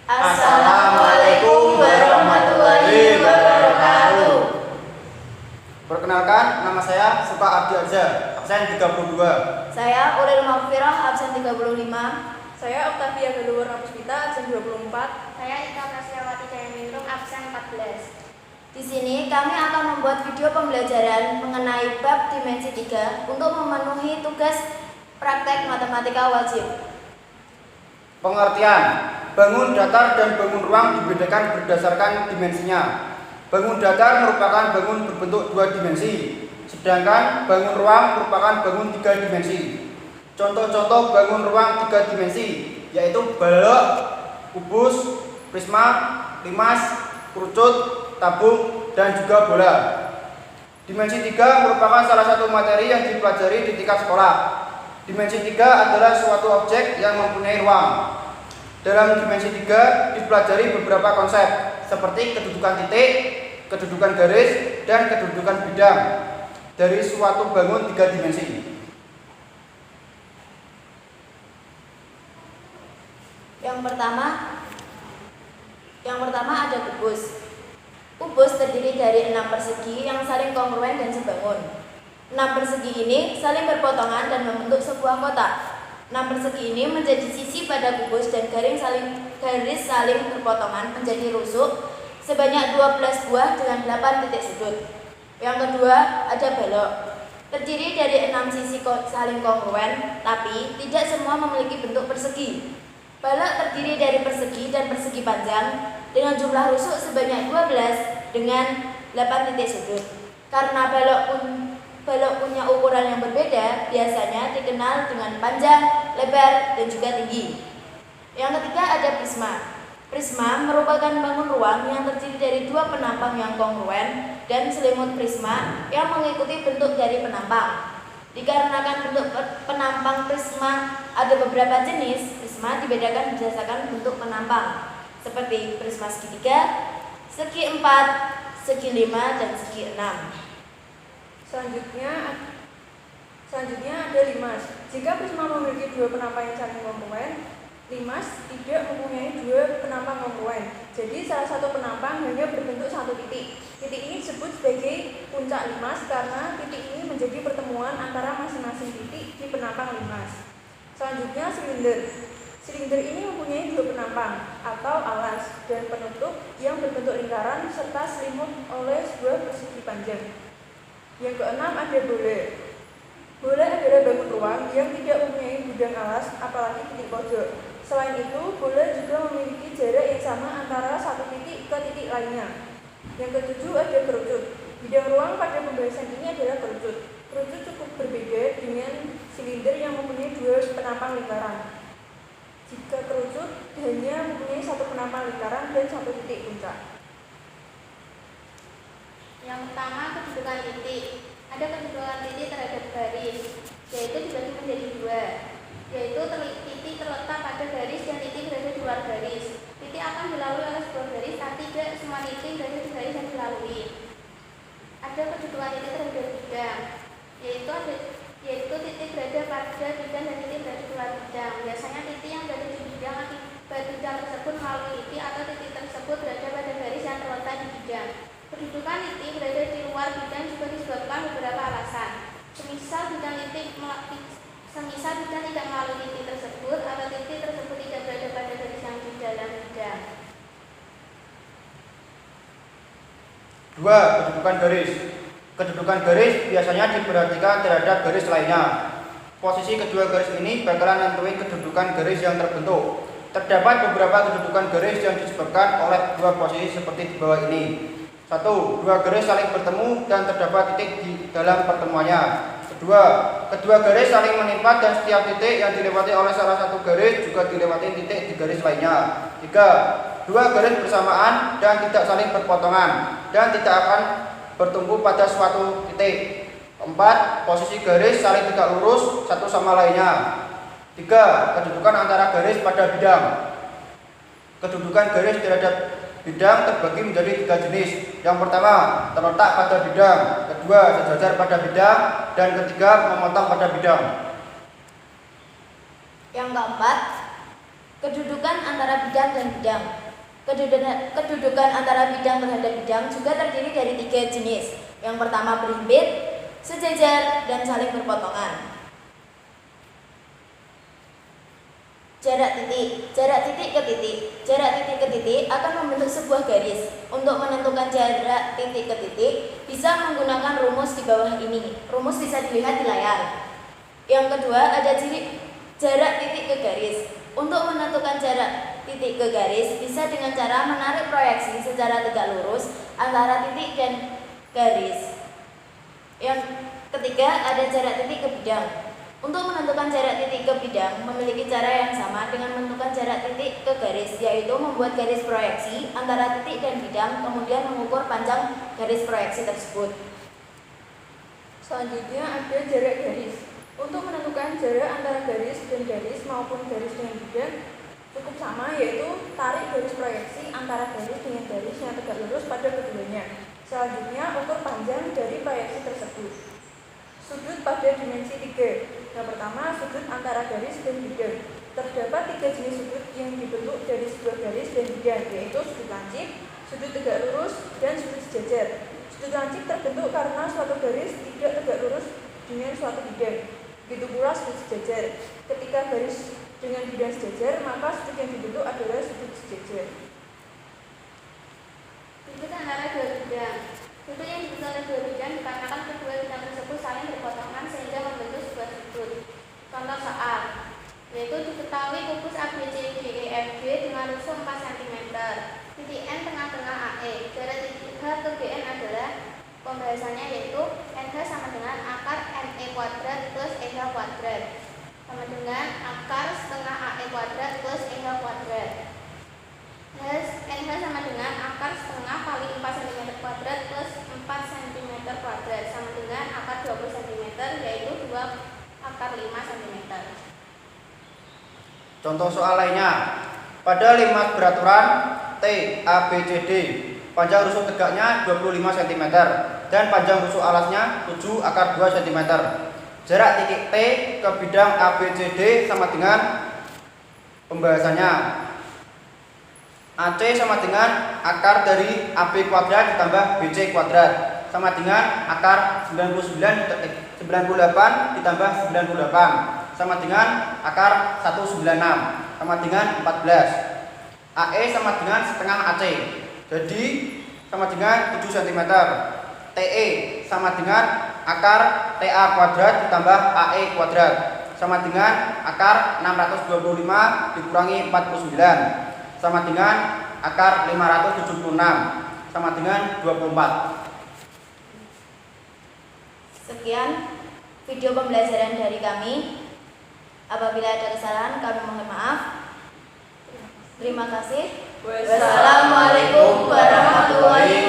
Assalamualaikum warahmatullahi wabarakatuh. Perkenalkan, nama saya Suka Abdi Arza, absen 32. Saya Ulil Maghfirah, absen 35. Saya Octavia Galuwer Puspita, absen 24. Saya Ika Prasyawati Jayamindung, absen 14. Di sini kami akan membuat video pembelajaran mengenai bab dimensi 3 untuk memenuhi tugas praktek matematika wajib. Pengertian: bangun datar dan bangun ruang dibedakan berdasarkan dimensinya. Bangun datar merupakan bangun berbentuk 2 dimensi, sedangkan bangun ruang merupakan bangun 3 dimensi. Contoh-contoh bangun ruang 3 dimensi yaitu balok, kubus, prisma, limas, kerucut, tabung, dan juga bola. Dimensi 3 merupakan salah satu materi yang dipelajari di tingkat sekolah. Dimensi 3 adalah suatu objek yang mempunyai ruang. Dalam dimensi 3 dipelajari beberapa konsep seperti kedudukan titik, kedudukan garis, dan kedudukan bidang dari suatu bangun 3 dimensi. Yang pertama ada kubus. Kubus terdiri dari 6 persegi yang saling kongruen dan sebangun. 6 persegi ini saling berpotongan dan membentuk sebuah kotak. 6 persegi ini menjadi sisi pada kubus dan garis saling berpotongan menjadi rusuk sebanyak 12 buah dengan 8 titik sudut. Yang kedua ada balok. Terdiri dari 6 sisi saling kongruen, tapi tidak semua memiliki bentuk persegi. Balok terdiri dari persegi dan persegi panjang dengan jumlah rusuk sebanyak 12 dengan 8 titik sudut. Karena balok punya ukuran yang berbeda, biasanya dikenal dengan panjang, lebar, dan juga tinggi. Yang ketiga ada prisma. Prisma merupakan bangun ruang yang terdiri dari 2 penampang yang kongruen dan selimut prisma yang mengikuti bentuk dari penampang. Dikarenakan bentuk penampang prisma ada beberapa jenis, prisma dibedakan berdasarkan bentuk penampang, seperti prisma segitiga, segi 4, segi 5, dan segi 6. Selanjutnya ada limas. Jika prisma memiliki 2 penampang yang saling kongruen, limas tidak mempunyai 2 penampang kongruen. Jadi salah satu penampang hanya berbentuk 1 titik. Titik ini disebut sebagai puncak limas karena titik ini menjadi pertemuan antara masing-masing titik di penampang limas. Selanjutnya silinder. Silinder ini mempunyai 2 penampang atau alas dan penutup yang berbentuk lingkaran serta selimut oleh sebuah persegi panjang. Yang keenam ada bola. Bola adalah bangun ruang yang tidak mempunyai gudang alas apalagi titik pojok. Selain itu, bola juga memiliki jarak yang sama antara satu titik ke titik lainnya. Yang ketujuh ada kerucut. Bidang ruang pada pembahasan ini adalah kerucut. Kerucut cukup berbeda dengan silinder yang mempunyai 2 penampang lingkaran. Jika kerucut hanya mempunyai 1 penampang lingkaran dan 1 titik puncak. Yang pertama, kedudukan titik. Ada kedudukan titik terhadap garis, yaitu dibagi menjadi 2, yaitu titik terletak pada garis dan titik berada di luar garis. Titik akan dilalui oleh sebuah garis, tapi tidak semua titik berada di garis yang dilalui. Ada kedudukan titik terhadap bidang, yaitu titik berada pada bidang dan titik berada di luar bidang. Biasanya titik yang berada di bidang akibat bidang tersebut melalui titik atau titik tersebut berada pada garis yang terletak di bidang. Kedudukan titik berada di luar bidang juga disebabkan beberapa alasan. Semisal bidang tidak melalui titik tersebut atau titik tersebut tidak berada pada garis yang di dalam bidang. 2. Kedudukan garis. Kedudukan garis biasanya diperhatikan terhadap garis lainnya. Posisi kedua garis ini bakalan nentuin kedudukan garis yang terbentuk. Terdapat beberapa kedudukan garis yang disebabkan oleh 2 posisi seperti di bawah ini. 1. 2 garis saling bertemu dan terdapat titik di dalam pertemuannya. Kedua garis saling menimpa dan setiap titik yang dilewati oleh salah satu garis juga dilewati titik di garis lainnya. 3. 2 garis bersamaan dan tidak saling berpotongan dan tidak akan bertumpu pada suatu titik. 4. Posisi garis saling tegak lurus satu sama lainnya. 3. Kedudukan antara garis pada bidang. Kedudukan garis terhadap bidang terbagi menjadi 3 jenis. Yang pertama, terletak pada bidang. Kedua, sejajar pada bidang. Dan ketiga, memotong pada bidang. Yang keempat, Kedudukan antara bidang dan bidang. Kedudukan antara bidang terhadap bidang juga terdiri dari 3 jenis. Yang pertama berhimpit, sejajar, dan saling berpotongan. Jarak titik. Jarak titik ke titik. Jarak titik ke titik akan membentuk sebuah garis. Untuk menentukan jarak titik ke titik, bisa menggunakan rumus di bawah ini. Rumus bisa dilihat di layar. Yang kedua ada jarak titik ke garis. Untuk menentukan jarak titik ke garis, bisa dengan cara menarik proyeksi secara tegak lurus antara titik dan garis. Yang ketiga ada jarak titik ke bidang. Untuk menentukan jarak titik ke bidang memiliki cara yang sama dengan menentukan jarak titik ke garis, yaitu membuat garis proyeksi antara titik dan bidang, kemudian mengukur panjang garis proyeksi tersebut. Selanjutnya ada jarak garis. Untuk menentukan jarak antara garis dan garis maupun garis dengan bidang cukup sama, yaitu tarik garis proyeksi antara garis dengan garis yang tegak lurus pada keduanya. Selanjutnya ukur panjang dari proyeksi tersebut. Sudut pada dimensi 3. Yang pertama, sudut antara garis dan bidang. Terdapat 3 jenis sudut yang dibentuk dari sebuah garis dan bidang, yaitu sudut lancip, sudut tegak lurus, dan sudut sejajar. Sudut lancip terbentuk karena suatu garis tidak tegak lurus dengan suatu bidang. Begitu pula sudut sejajar. Ketika garis dengan bidang sejajar, maka sudut yang dibentuk adalah sudut sejajar. Sudut antara dua bidang. Sudut yang dibentuk oleh dua bidang dikarenakan kedua bidang tersebut saling berpotongan sehingga membentuk sebuah sudut. Contoh soal, yaitu diketahui kubus ABCDEFG dengan rusuk 4 cm. Titik N tengah-tengah AE. Jarak titik H ke GN adalah pembahasannya, yaitu NH sama dengan akar NE kuadrat plus EH kuadrat sama dengan akar setengah AE kuadrat plus EH kuadrat. NH sama dengan akar setengah kali 4 cm kuadrat plus 4 cm kuadrat sama dengan akar 20 cm, yaitu 2 akar 5 cm. Contoh soal lainnya. Pada limas beraturan T, A, B, C, D, panjang rusuk tegaknya 25 cm dan panjang rusuk alasnya 7 akar 2 cm. Jarak titik T ke bidang A, B, C, D sama dengan pembahasannya. AC sama dengan akar dari AB kuadrat ditambah BC kuadrat sama dengan akar 98 ditambah 98 sama dengan akar 196 sama dengan 14. AE sama dengan setengah AC, jadi sama dengan 7 cm. TE sama dengan akar TA kuadrat ditambah AE kuadrat sama dengan akar 625 dikurangi 49 sama dengan akar 576 sama dengan 24. Sekian video pembelajaran dari kami. Apabila ada kesalahan kami mohon maaf. Terima kasih. Wassalamualaikum warahmatullahi wabarakatuh.